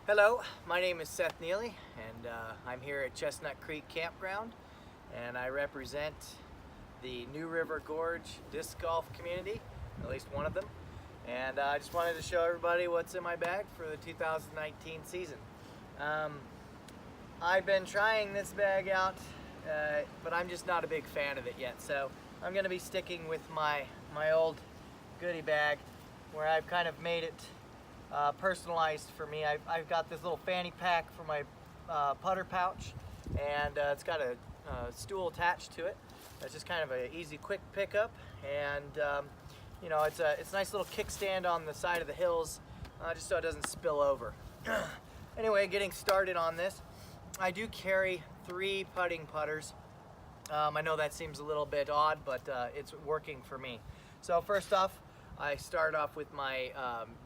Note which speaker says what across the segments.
Speaker 1: Hello, my name is Seth Neily, and I'm here at Chestnut Creek Campground, and I represent the New River Gorge disc golf community, at least one of them. And I just wanted to show everybody what's in my bag for the 2019 season. I've been trying this bag out, but I'm just not a big fan of it yet. So I'm going to be sticking with my old goodie bag, where I've kind of made it personalized for me. I've got this little fanny pack for my putter pouch, and it's got a stool attached to it. It's just kind of an easy, quick pickup, and you know, it's a nice little kickstand on the side of the hills, just so it doesn't spill over. Anyway, getting started on this, I do carry 3 putting putters. I know that seems a little bit odd, but it's working for me. So first off, I start off with my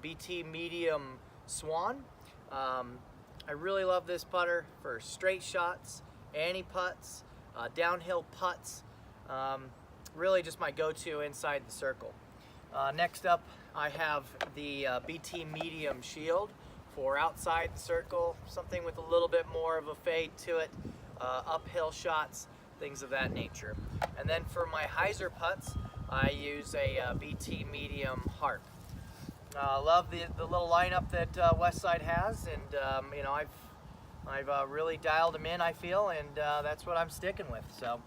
Speaker 1: BT Medium Swan. I really love this putter for straight shots, ante putts, downhill putts. Really just my go-to inside the circle. Next up, I have the BT Medium Shield for outside the circle, something with a little bit more of a fade to it, uphill shots, things of that nature. And then for my hyzer putts, I use a BT Medium Harp. Love the little lineup that Westside has, and you know, I've really dialed them in, I feel, and that's what I'm sticking with. So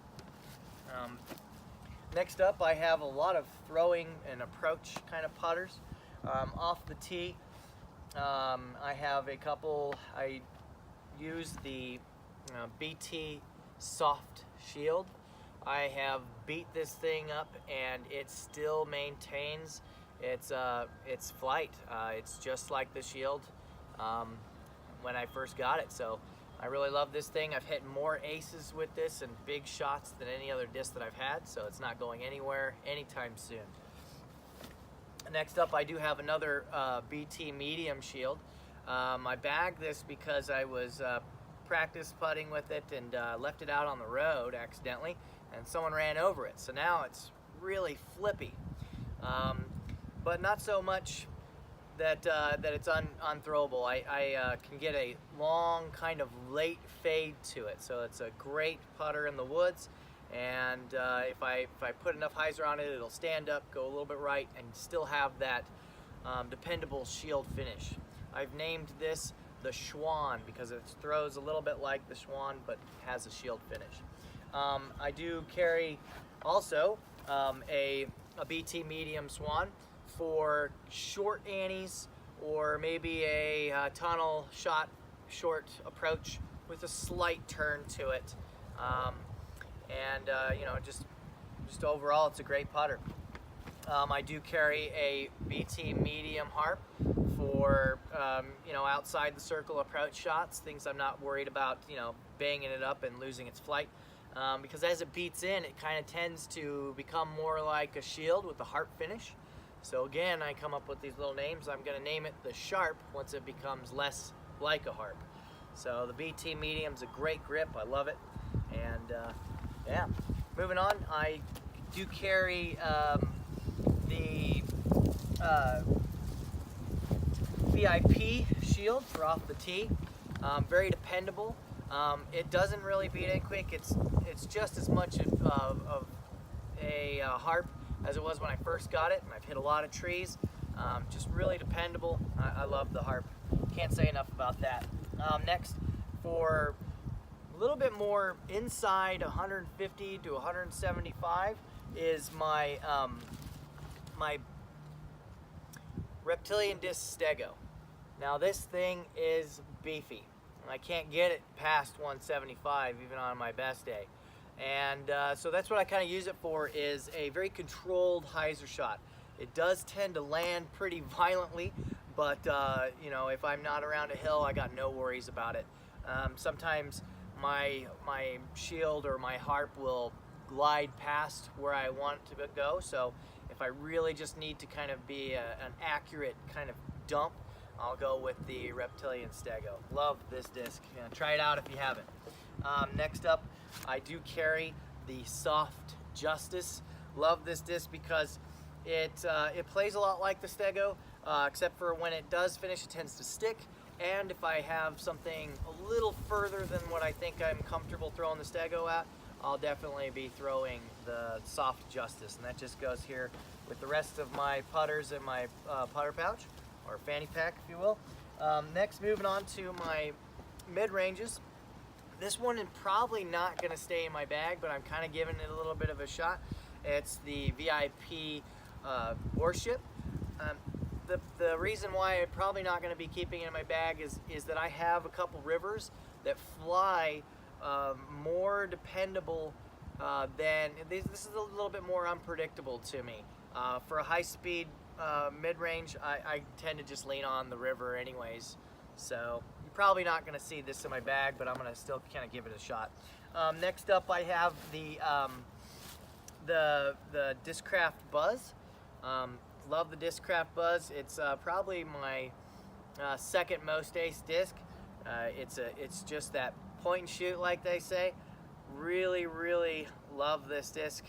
Speaker 1: next up, I have a lot of throwing and approach kind of putters. Off the tee, I have a couple. I use the BT Soft Shield. I have beat this thing up, and it still maintains its flight. It's just like the Shield when I first got it. So I really love this thing. I've hit more aces with this and big shots than any other disc that I've had, so it's not going anywhere anytime soon. Next up, I do have another BT Medium Shield. I bagged this because I was practice putting with it and left it out on the road accidentally, and someone ran over it. So now it's really flippy, but not so much that it's unthrowable. I can get a long kind of late fade to it, so it's a great putter in the woods. And if I put enough hyzer on it, it'll stand up, go a little bit right, and still have that dependable shield finish. I've named this the Schwan because it throws a little bit like the Schwan, but has a shield finish. I do carry also a BT Medium Swan for short antes, or maybe a tunnel shot, short approach with a slight turn to it. You know, just overall, it's a great putter. I do carry a BT Medium Harp for you know, outside the circle approach shots, things I'm not worried about, you know, banging it up and losing its flight, because as it beats in, it kind of tends to become more like a Shield with a harp finish. So again, I come up with these little names. I'm going to name it the Sharp once it becomes less like a harp. So the BT Medium's a great grip. I love it. And yeah, moving on, I do carry the VIP Shield for off the tee. Very dependable. It doesn't really beat in quick. It's just as much of a harp as it was when I first got it, and I've hit a lot of trees. Just really dependable. I love the harp. Can't say enough about that. Next, for a little bit more inside 150 to 175 is my my Reptilian Disc Stego. Now this thing is beefy. I can't get it past 175 even on my best day. And so that's what I kind of use it for, is a very controlled hyzer shot. It does tend to land pretty violently, but you know, if I'm not around a hill, I got no worries about it. Sometimes my shield or my harp will glide past where I want it to go, so if I really just need to kind of be an accurate kind of dump, I'll go with the Reptilian Stego. Love this disc. You know, try it out if you haven't. Next up, I do carry the Soft Justice. Love this disc because it plays a lot like the Stego, except for when it does finish, it tends to stick, and if I have something a little further than what I think I'm comfortable throwing the Stego at, I'll definitely be throwing the soft Justice, and that just goes here with the rest of my putters in my putter pouch, or fanny pack if you will. Next, moving on to my mid-ranges. This one is probably not going to stay in my bag, but I'm kind of giving it a little bit of a shot. It's the VIP Warship. The reason why I'm probably not going to be keeping it in my bag is that I have a couple rivers that fly more dependable than, this is a little bit more unpredictable to me. For a high-speed mid-range, I tend to just lean on the river anyways. So you're probably not going to see this in my bag, but I'm going to still kind of give it a shot. Next up, I have the Discraft Buzz. Love the Discraft Buzz. It's probably my second most ace disc. It's just that point and shoot, like they say. Really, really love this disc.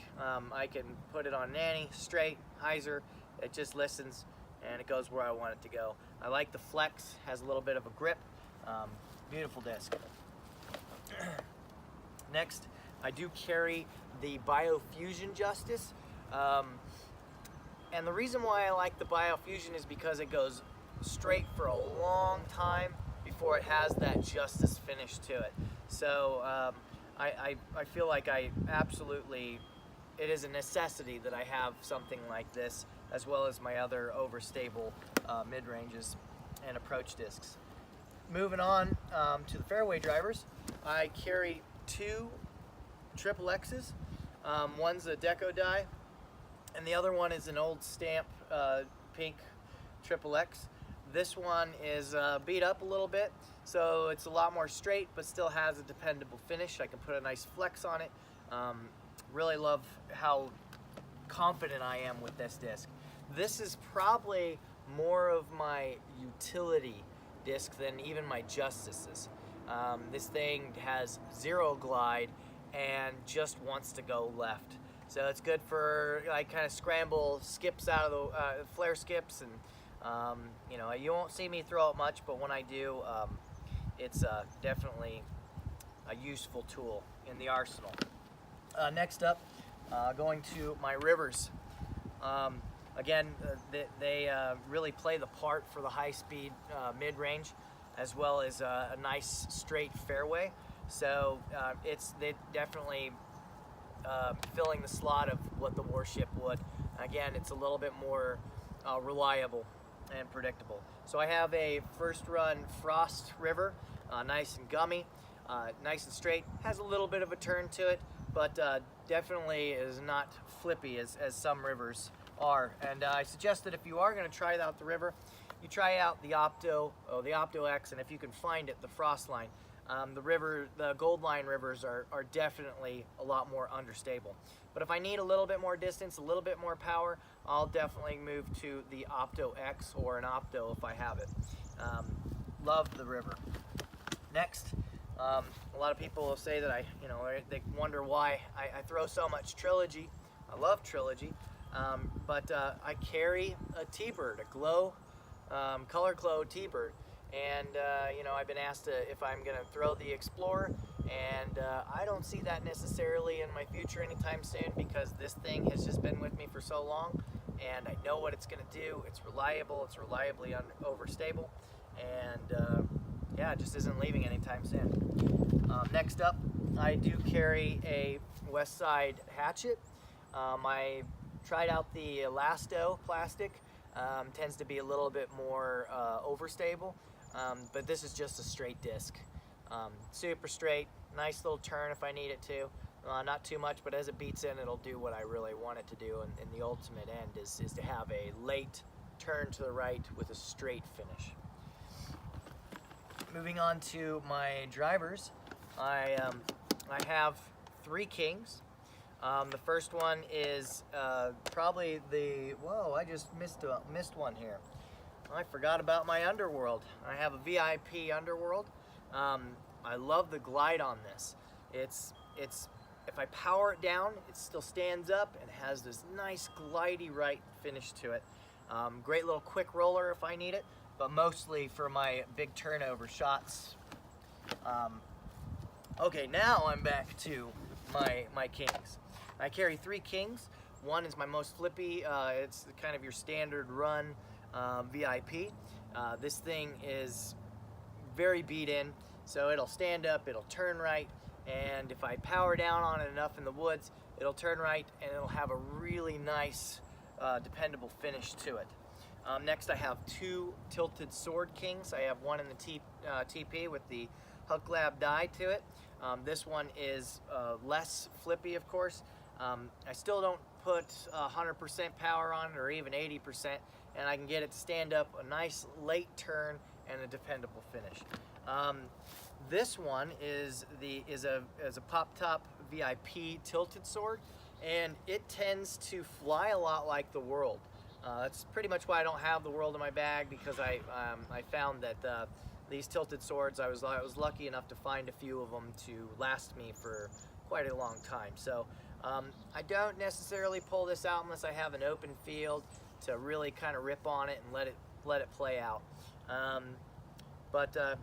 Speaker 1: I can put it on nanny, straight, hyzer. It just listens and it goes where I want it to go. I like the flex, has a little bit of a grip. Beautiful disc. Next, I do carry the Biofusion Justice. And the reason why I like the Biofusion is because it goes straight for a long time before it has that Justice finish to it. So I feel like it is a necessity that I have something like this, as well as my other overstable mid-ranges and approach discs. Moving on to the fairway drivers, I carry two triple X's. One's a deco die, and the other one is an old stamp pink triple X. This one is beat up a little bit, so it's a lot more straight, but still has a dependable finish. I can put a nice flex on it. Really love how confident I am with this disc. This is probably more of my utility disc than even my Justices. This thing has zero glide and just wants to go left. So it's good for like kind of scramble skips out of the flare skips, and you know, you won't see me throw it much, but when I do, it's definitely a useful tool in the arsenal. Next up, going to my rivers. Again, they really play the part for the high-speed mid-range, as well as a nice straight fairway. So they definitely filling the slot of what the Warship would. Again, it's a little bit more reliable and predictable. So I have a first-run Frost River, nice and gummy, nice and straight. Has a little bit of a turn to it, but definitely is not flippy as some rivers are. And I suggest that if you are going to try out the river, you try out the Opto X, and if you can find it, the Frost line. The Gold Line rivers are definitely a lot more understable. But if I need a little bit more distance, a little bit more power, I'll definitely move to the Opto X or an Opto if I have it. Love the river. Next, a lot of people will say that they wonder why I throw so much Trilogy. I love Trilogy, but I carry a T-Bird, a Color Glow T-Bird. And I've been asked if I'm going to throw the Explorer, and I don't see that necessarily in my future anytime soon, because this thing has just been with me for so long, and I know what it's going to do. It's reliable, it's reliably overstable, and yeah, it just isn't leaving anytime soon. Next up, I do carry a Westside Hatchet. I tried out the Elasto plastic. Tends to be a little bit more overstable. But this is just a straight disc. Super straight, nice little turn if I need it to. Not too much, but as it beats in, it'll do what I really want it to do. And the ultimate end is to have a late turn to the right with a straight finish. Moving on to my drivers, I have three Kings. The first one is probably whoa, I just missed one here. I forgot about my Underworld. I have a VIP Underworld. I love the glide on this. It's if I power it down, it still stands up and has this nice glidey right finish to it. Great little quick roller if I need it. but mostly for my big turnover shots. Okay, now I'm back to my kings. I carry 3 kings. One is my most flippy. It's kind of your standard run VIP. This thing is very beat in, so it'll stand up, it'll turn right, and if I power down on it enough in the woods, it'll turn right and it'll have a really nice, dependable finish to it. Next, I have 2 tilted sword kings. I have one in the TP with the Huck Lab die to it. This one is less flippy, of course. I still don't put 100% power on it, or even 80%, and I can get it to stand up a nice late turn and a dependable finish. This one is a pop top VIP tilted sword, and it tends to fly a lot like the World. That's pretty much why I don't have the World in my bag, because I found that these tilted swords, I was lucky enough to find a few of them to last me for quite a long time. So I don't necessarily pull this out unless I have an open field to really kind of rip on it and let it play out.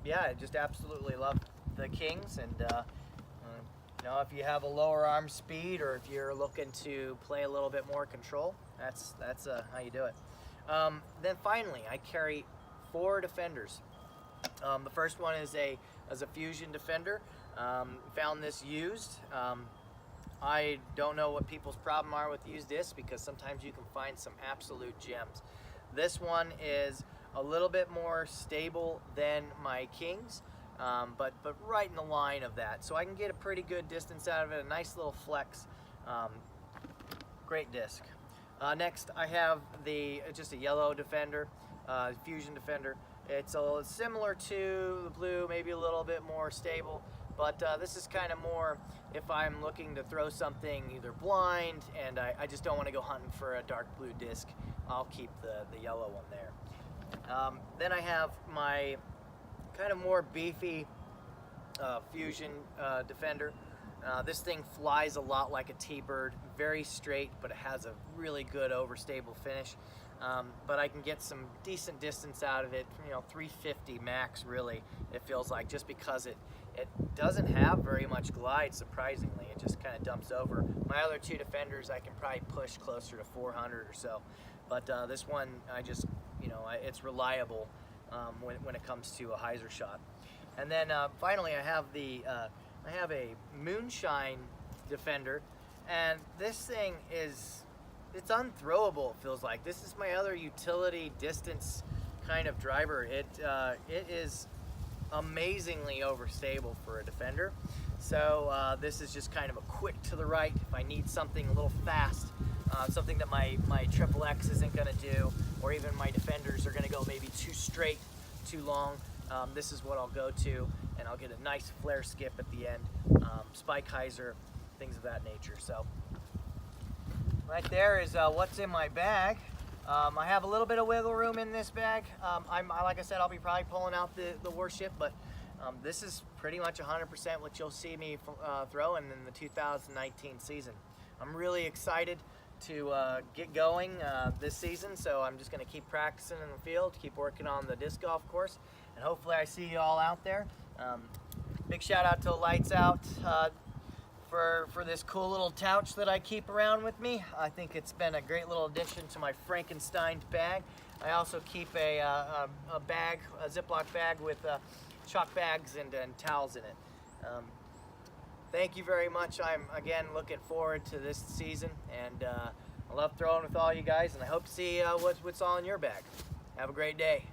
Speaker 1: Yeah, I just absolutely love the kings, and you know, if you have a lower arm speed, or if you're looking to play a little bit more control, that's how you do it. Then finally, I carry 4 defenders. The first one is a fusion defender. Found this used. I don't know what people's problem are with used discs, because sometimes you can find some absolute gems. This one is a little bit more stable than my kings, but right in the line of that, so I can get a pretty good distance out of it. A nice little flex. Great disc. Next, I have just a yellow defender, fusion defender. It's similar to the blue, maybe a little bit more stable, but this is kind of more if I'm looking to throw something either blind and I just don't want to go hunting for a dark blue disc. I'll keep the yellow one there. Then I have my kind of more beefy fusion defender. This thing flies a lot like a T-bird, very straight, but it has a really good overstable finish. But I can get some decent distance out of it, you know, 350 max really, it feels like, just because it doesn't have very much glide, surprisingly. It just kind of dumps over. My other 2 defenders, I can probably push closer to 400 or so. But this one, I just, you know, it's reliable when it comes to a hyzer shot. And then finally, I have a moonshine defender, and this thing it's unthrowable, it feels like. This is my other utility distance kind of driver. It is amazingly overstable for a defender. So this is just kind of a quick to the right if I need something a little fast, something that my triple X isn't gonna do, or even my defenders are gonna go maybe too straight, too long. This is what I'll go to, and I'll get a nice flare skip at the end, spike hyzer, things of that nature. So right there is what's in my bag. I have a little bit of wiggle room in this bag. Like I said, I'll be probably pulling out the warship, but this is pretty much 100% what you'll see me throwing in the 2019 season. I'm really excited to get going this season, so I'm just going to keep practicing in the field, keep working on the disc golf course, and hopefully I see you all out there. Big shout out to Lights Out for this cool little pouch that I keep around with me. I think it's been a great little addition to my Frankenstein bag. I also keep a Ziploc bag with chalk bags and towels in it. Thank you very much. I'm again looking forward to this season, and I love throwing with all you guys, and I hope to see what's all in your bag. Have a great day.